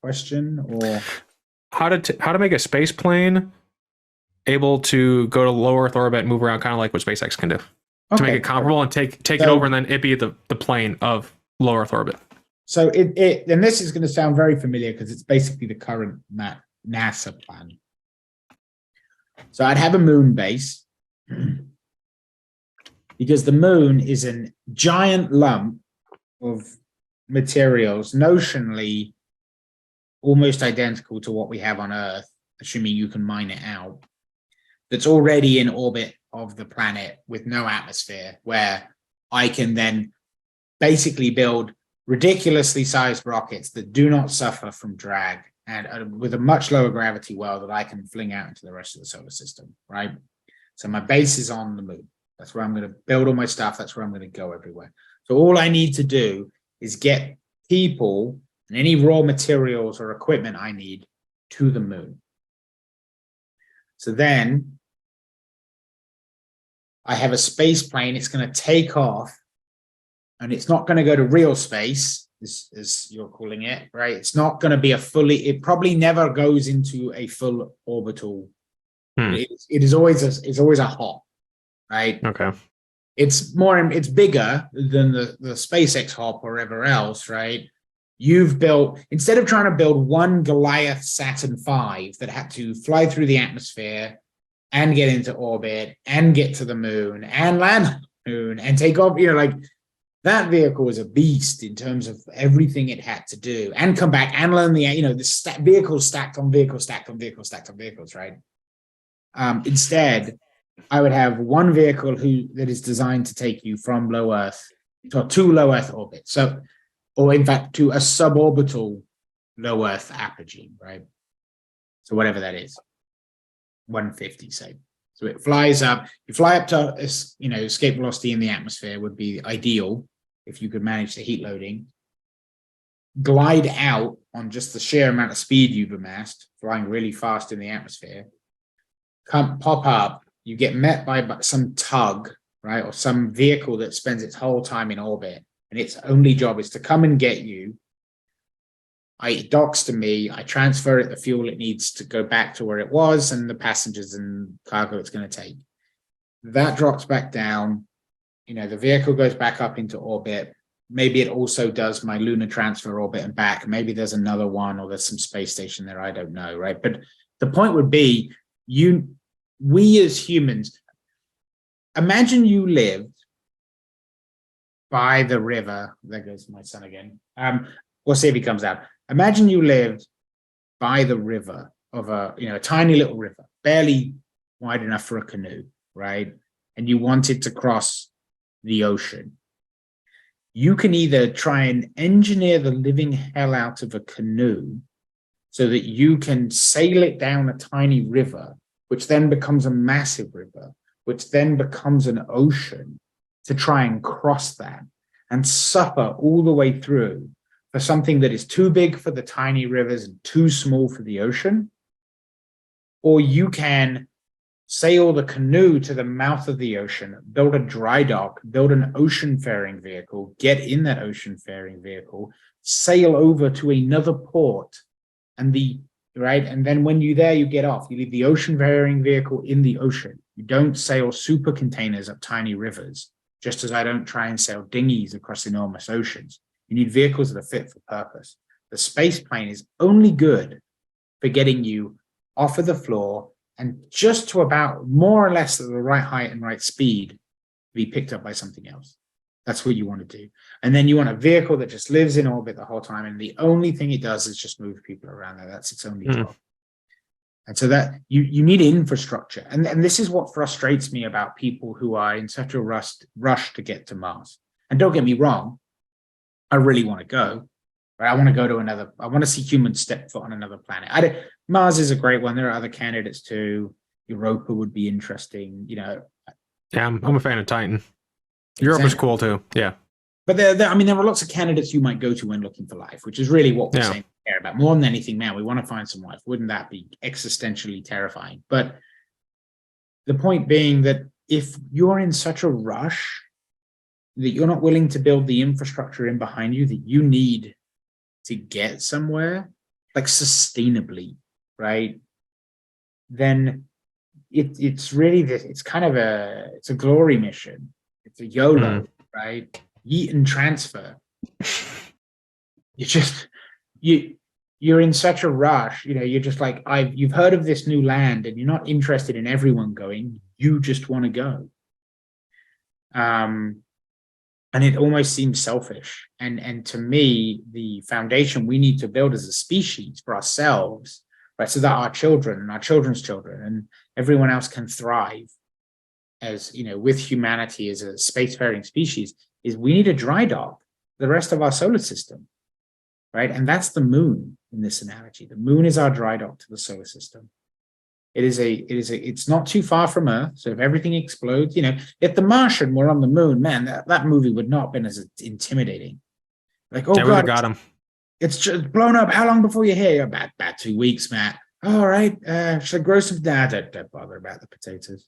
question, or how to make a space plane able to go to low Earth orbit and move around, kind of like what SpaceX can do, to make it comparable and take it over, and then it be the plane of low Earth orbit. So and this is going to sound very familiar because it's basically the current NASA plan. So I'd have a moon base, because the moon is a giant lump of materials, notionally almost identical to what we have on Earth, assuming you can mine it out, that's already in orbit of the planet with no atmosphere, where I can then basically build ridiculously sized rockets that do not suffer from drag, and with a much lower gravity well that I can fling out into the rest of the solar system, right? So my base is on the moon. That's where I'm going to build all my stuff. That's where I'm going to go everywhere. So all I need to do is get people and any raw materials or equipment I need to the moon. So then I have a space plane. It's going to take off, and it's not going to go to real space, as you're calling it, right? It's not going to be it probably never goes into a full orbital. It's always a hop, right? Okay. It's bigger than the SpaceX hop or whatever else, right? You've built, instead of trying to build one Goliath Saturn V that had to fly through the atmosphere and get into orbit and get to the moon and land on the moon and take off, that vehicle was a beast in terms of everything it had to do and come back and learn the vehicles stacked on vehicles, stacked on vehicles, stacked on vehicles, right? Instead, I would have one vehicle that is designed to take you from low Earth to low Earth orbit. So, or in fact, to a suborbital low Earth apogee, right? So whatever that is, 150, say. So it flies up. You fly up to, escape velocity in the atmosphere would be ideal if you could manage the heat loading. Glide out on just the sheer amount of speed you've amassed, flying really fast in the atmosphere. Pop up. You get met by some tug, right, or some vehicle that spends its whole time in orbit, and its only job is to come and get you. It docks to me, I transfer it the fuel it needs to go back to where it was and the passengers and cargo it's going to take. That drops back down, the vehicle goes back up into orbit. Maybe it also does my lunar transfer orbit and back. Maybe there's another one, or there's some space station there, I don't know, right? But the point would be, we as humans, imagine you lived by the river. There goes my son again. We'll see if he comes out. Imagine you lived by the river of a tiny little river, barely wide enough for a canoe, right? And you wanted to cross the ocean. You can either try and engineer the living hell out of a canoe so that you can sail it down a tiny river, which then becomes a massive river, which then becomes an ocean, to try and cross that and suffer all the way through for something that is too big for the tiny rivers and too small for the ocean. Or you can sail the canoe to the mouth of the ocean, build a dry dock, build an ocean-faring vehicle, get in that ocean-faring vehicle, sail over to another port, and then when you're there, you get off. You leave the ocean-faring vehicle in the ocean. You don't sail super containers up tiny rivers, just as I don't try and sail dinghies across enormous oceans. You need vehicles that are fit for purpose. The space plane is only good for getting you off of the floor and just to about more or less at the right height and right speed to be picked up by something else. That's what you want to do. And then you want a vehicle that just lives in orbit the whole time, and the only thing it does is just move people around there. That's its only job. And so that you need infrastructure. And this is what frustrates me about people who are in such a rush to get to Mars. And don't get me wrong, I really want to go. Right? I want to go to I want to see humans step foot on another planet. Mars is a great one. There are other candidates too. Europa would be interesting. Yeah, I'm a fan of Titan. Europe is cool too. Yeah. But there are lots of candidates you might go to when looking for life, which is really what we're saying we care about. More than anything, man, we want to find some life. Wouldn't that be existentially terrifying? But the point being that if you're in such a rush that you're not willing to build the infrastructure in behind you that you need to get somewhere, like sustainably, right? Then it's really this. It's kind of it's a glory mission. It's a YOLO, right? Yeet and transfer. You just you're in such a rush. You're just like you've heard of this new land, and you're not interested in everyone going. You just want to go. And it almost seems selfish. And to me, the foundation we need to build as a species for ourselves, right, so that our children and our children's children and everyone else can thrive as, with humanity as a spacefaring species, is we need a dry dock the rest of our solar system, right? And that's the moon in this analogy. The moon is our dry dock to the solar system. It's not too far from Earth. So if everything explodes, if the Martian were on the moon, man, that movie would not have been as intimidating. Like, oh yeah, God, got him. It's just blown up. How long before you're here? About 2 weeks, Matt. All right. Should I grow some? Don't bother about the potatoes.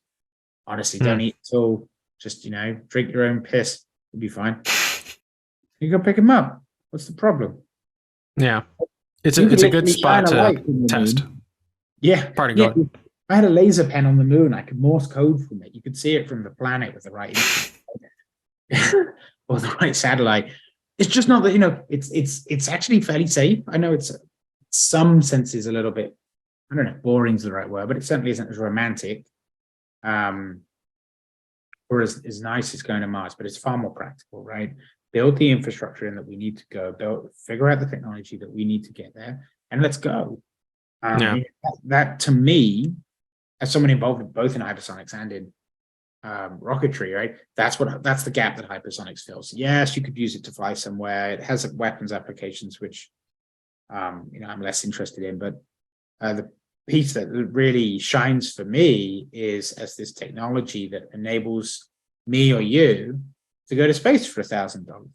Honestly, don't eat at all. Just, drink your own piss. You'll be fine. You go pick them up. What's the problem? Yeah. It's a good spot to test. Yeah. Pardon, go ahead. I had a laser pen on the moon. I could Morse code from it. You could see it from the planet with the right or the right satellite. It's just not that, it's actually fairly safe. I know it's some senses a little bit, I don't know if boring is the right word, but it certainly isn't as romantic or as nice as going to Mars, but it's far more practical, right? Build the infrastructure in that we need to go, figure out the technology that we need to get there, and let's go. That to me, as someone involved both in hypersonics and in rocketry, right? That's the gap that hypersonics fills. Yes, you could use it to fly somewhere. It has weapons applications, which I'm less interested in. But the piece that really shines for me is as this technology that enables me or you to go to space for $1,000.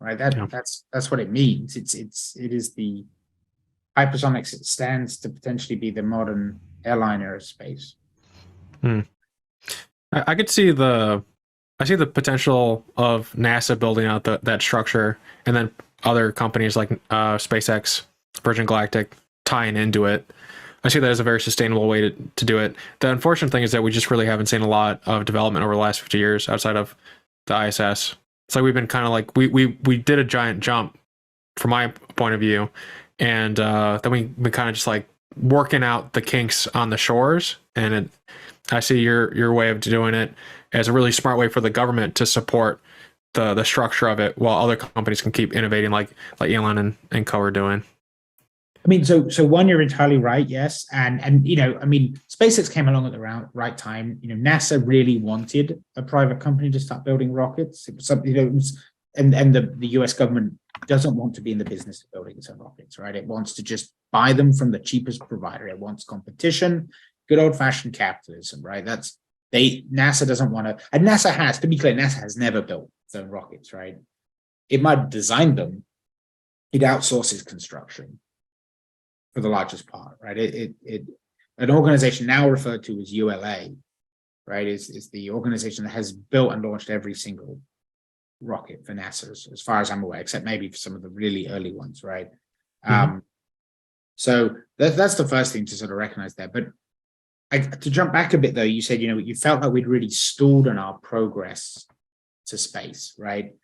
Right? That's what it means. It is the hypersonics. It stands to potentially be the modern airliner of space. I could see the potential of NASA building out that structure, and then other companies like SpaceX, Virgin Galactic tying into it. I see that as a very sustainable way to do it. The unfortunate thing is that we just really haven't seen a lot of development over the last 50 years outside of the ISS. So we've been kind of like we did a giant jump from my point of view, and then we've been kind of just like working out the kinks on the shores. And I see your way of doing it as a really smart way for the government to support the structure of it, while other companies can keep innovating, like Elon and co are doing. I mean, so one, you're entirely right, yes, and SpaceX came along at the right time. NASA really wanted a private company to start building rockets. It was something, and the US government doesn't want to be in the business of building its own rockets, right? It wants to just buy them from the cheapest provider. It wants competition, good old-fashioned capitalism, right? NASA doesn't want to, and NASA has, to be clear, NASA has never built its own rockets, right? It might have designed them. It outsources construction for the largest part, right? An organization now referred to as ULA, right, is the organization that has built and launched every single rocket for NASA, as far as I'm aware, except maybe for some of the really early ones, right? So that's the first thing to sort of recognize there. But to jump back a bit, though, you said, you felt like we'd really stalled on our progress to space, right?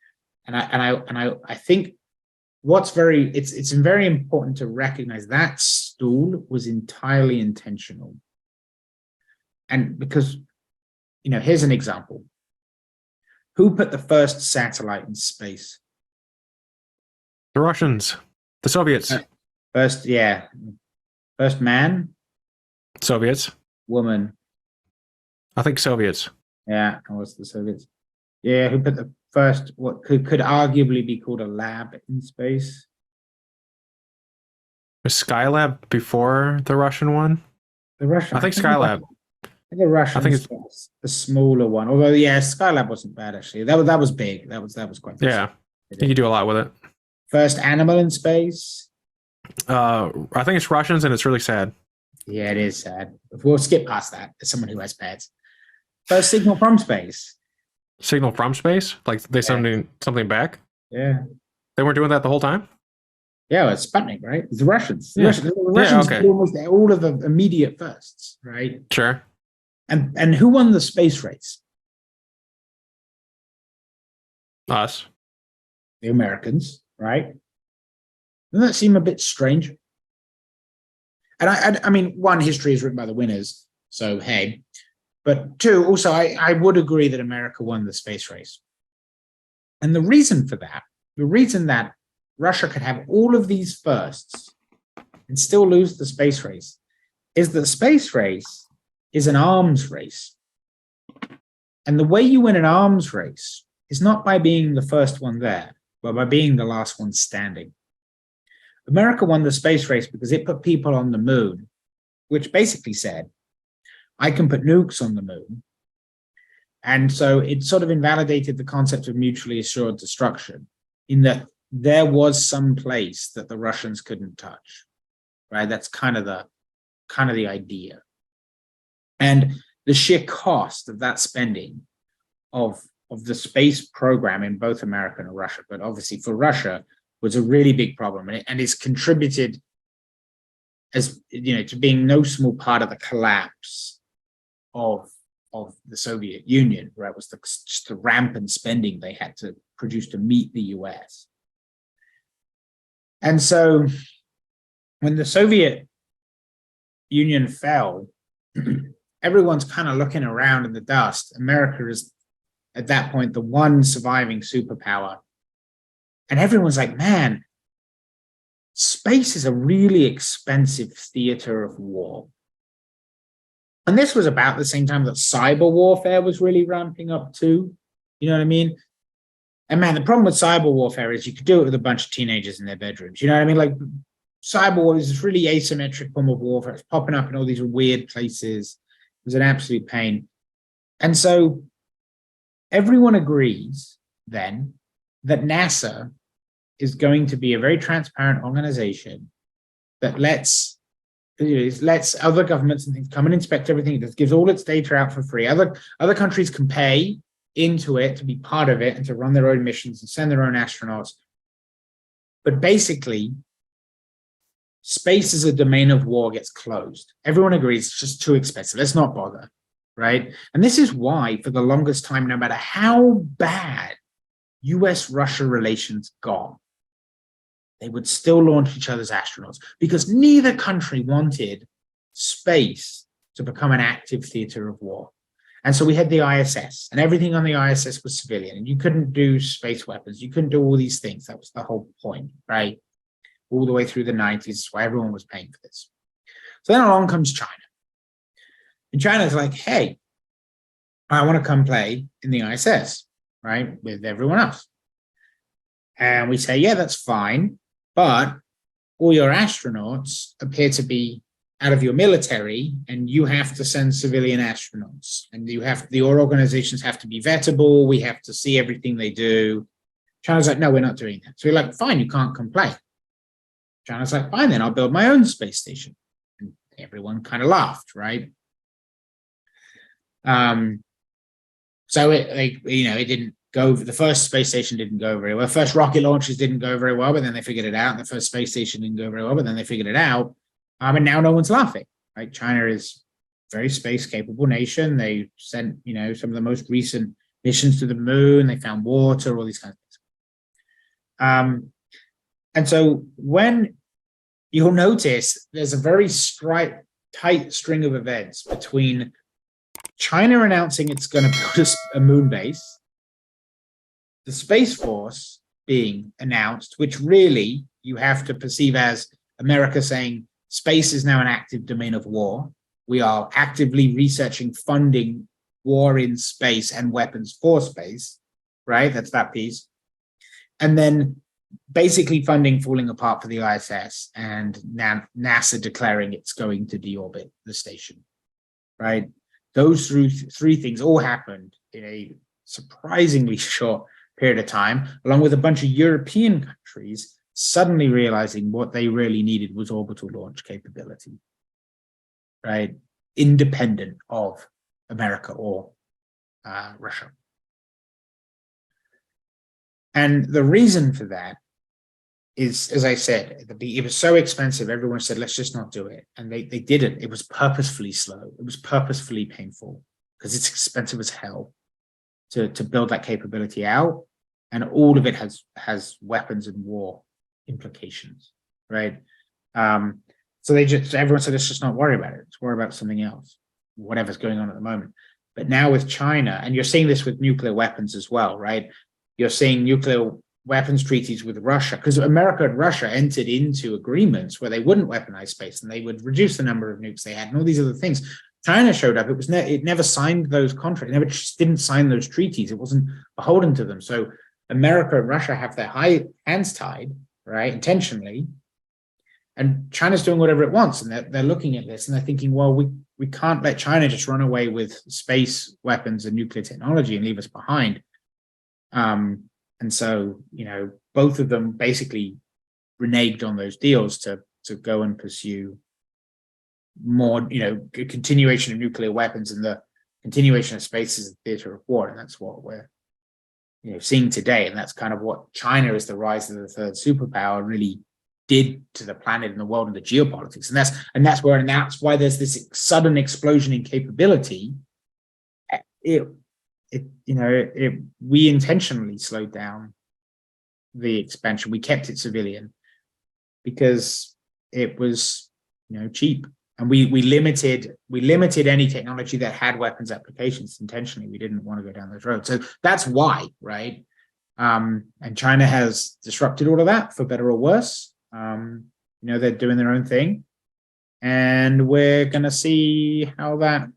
And I think it's very important to recognize that stall was entirely intentional. And because, here's an example. Who put the first satellite in space? The Russians, the Soviets. First man? Soviets. Woman? I think Soviets. Yeah, it was the Soviets. Yeah, who put the first, what could arguably be called a lab in space? Was Skylab before the Russian one? The Russian. I think Skylab. The Russian. I think it's the smaller one. Although, yeah, Skylab wasn't bad actually. That was big. That was quite. Yeah, you could do a lot with it. First animal in space. I think it's Russians, and it's really sad. Yeah, it is sad. We'll skip past that. As someone who has pets. First signal from space. Signal from space? Like they sending something back? Yeah. They weren't doing that the whole time? Yeah, it's Sputnik, right? It's the Russians. The Yeah. Russians Okay. did almost all of the immediate firsts, right? Sure. And who won the space race? Us. The Americans, right? Doesn't that seem a bit strange? And I mean, one, history is written by the winners, so hey. But two, also, I would agree that America won the space race. And the reason for that, the reason that Russia could have all of these firsts and still lose the space race, is that the space race is an arms race. And the way you win an arms race is not by being the first one there, but by being the last one standing. America won the space race because it put people on the moon, which basically said, I can put nukes on the moon. And so it sort of invalidated the concept of mutually assured destruction, in that there was some place that the Russians couldn't touch, right? That's kind of the idea. And the sheer cost of that spending of the space program in both America and Russia, but obviously for Russia, was a really big problem, and it's contributed, as you know, to being no small part of the collapse of the Soviet Union, right? It was just the rampant spending they had to produce to meet the US. And so when the Soviet Union fell, everyone's kind of looking around in the dust. America is at that point the one surviving superpower. And everyone's like, man, space is a really expensive theater of war. And this was about the same time that cyber warfare was really ramping up too. You know what I mean? And man, the problem with cyber warfare is you could do it with a bunch of teenagers in their bedrooms. You know what I mean? Like, cyber war is this really asymmetric form of warfare. It's popping up in all these weird places. It was an absolute pain. And so everyone agrees then that NASA is going to be a very transparent organization that lets other governments and things come and inspect everything. It gives all its data out for free. Other countries can pay into it to be part of it and to run their own missions and send their own astronauts. But basically, space as a domain of war gets closed. Everyone agrees it's just too expensive. Let's not bother, right? And this is why, for the longest time, no matter how bad US-Russia relations got, they would still launch each other's astronauts, because neither country wanted space to become an active theater of war. And so we had the ISS, and everything on the ISS was civilian, and you couldn't do space weapons. You couldn't do all these things. That was the whole point, right? All the way through the 90s, that's why everyone was paying for this. So then along comes China. And China's like, hey, I want to come play in the ISS, right, with everyone else. And we say, yeah, that's fine, but all your astronauts appear to be out of your military, and you have to send civilian astronauts, and your organizations have to be vettable. We have to see everything they do. China's like, no, we're not doing that. So we're like, fine, you can't come play. China's like, fine, then I'll build my own space station. And everyone kind of laughed, right? So it didn't go. The first space station didn't go very well. First rocket launches didn't go very well, but then they figured it out. And the first space station didn't go very well, but then they figured it out. And now no one's laughing, right? China is a very space capable nation. They sent, some of the most recent missions to the moon. They found water, all these kinds of things. And so when you'll notice, there's a very tight string of events between China announcing it's going to build a moon base, the Space Force being announced, which really you have to perceive as America saying space is now an active domain of war. We are actively researching, funding war in space and weapons for space, right? That's that piece. And then basically funding falling apart for the ISS, and NASA declaring it's going to deorbit the station, right? Those three things all happened in a surprisingly short period of time, along with a bunch of European countries suddenly realizing what they really needed was orbital launch capability, right? Independent of America or Russia. And the reason for that is, as I said, it was so expensive. Everyone said, let's just not do it. And they didn't. It was purposefully slow. It was purposefully painful because it's expensive as hell to build that capability out. And all of it has weapons and war implications, right? So everyone said, let's just not worry about it. Let's worry about something else, whatever's going on at the moment. But now with China, and you're seeing this with nuclear weapons as well, right? You're seeing nuclear weapons treaties with Russia, because America and Russia entered into agreements where they wouldn't weaponize space and they would reduce the number of nukes they had and all these other things. China showed up. It never signed those contracts. It never just didn't sign those treaties. It wasn't beholden to them. So America and Russia have their hands tied, right, intentionally. And China's doing whatever it wants. And they're looking at this and they're thinking, well, we can't let China just run away with space weapons and nuclear technology and leave us behind. And so, both of them basically reneged on those deals to go and pursue more, continuation of nuclear weapons and the continuation of space as a theater of war. And that's what we're, seeing today. And that's kind of what China, as the rise of the third superpower, really did to the planet and the world and the geopolitics. And that's why there's this sudden explosion in capability. We intentionally slowed down the expansion. We kept it civilian because it was, cheap, and we limited any technology that had weapons applications intentionally. We didn't want to go down those roads. So that's why, right? And China has disrupted all of that for better or worse. They're doing their own thing, and we're going to see how that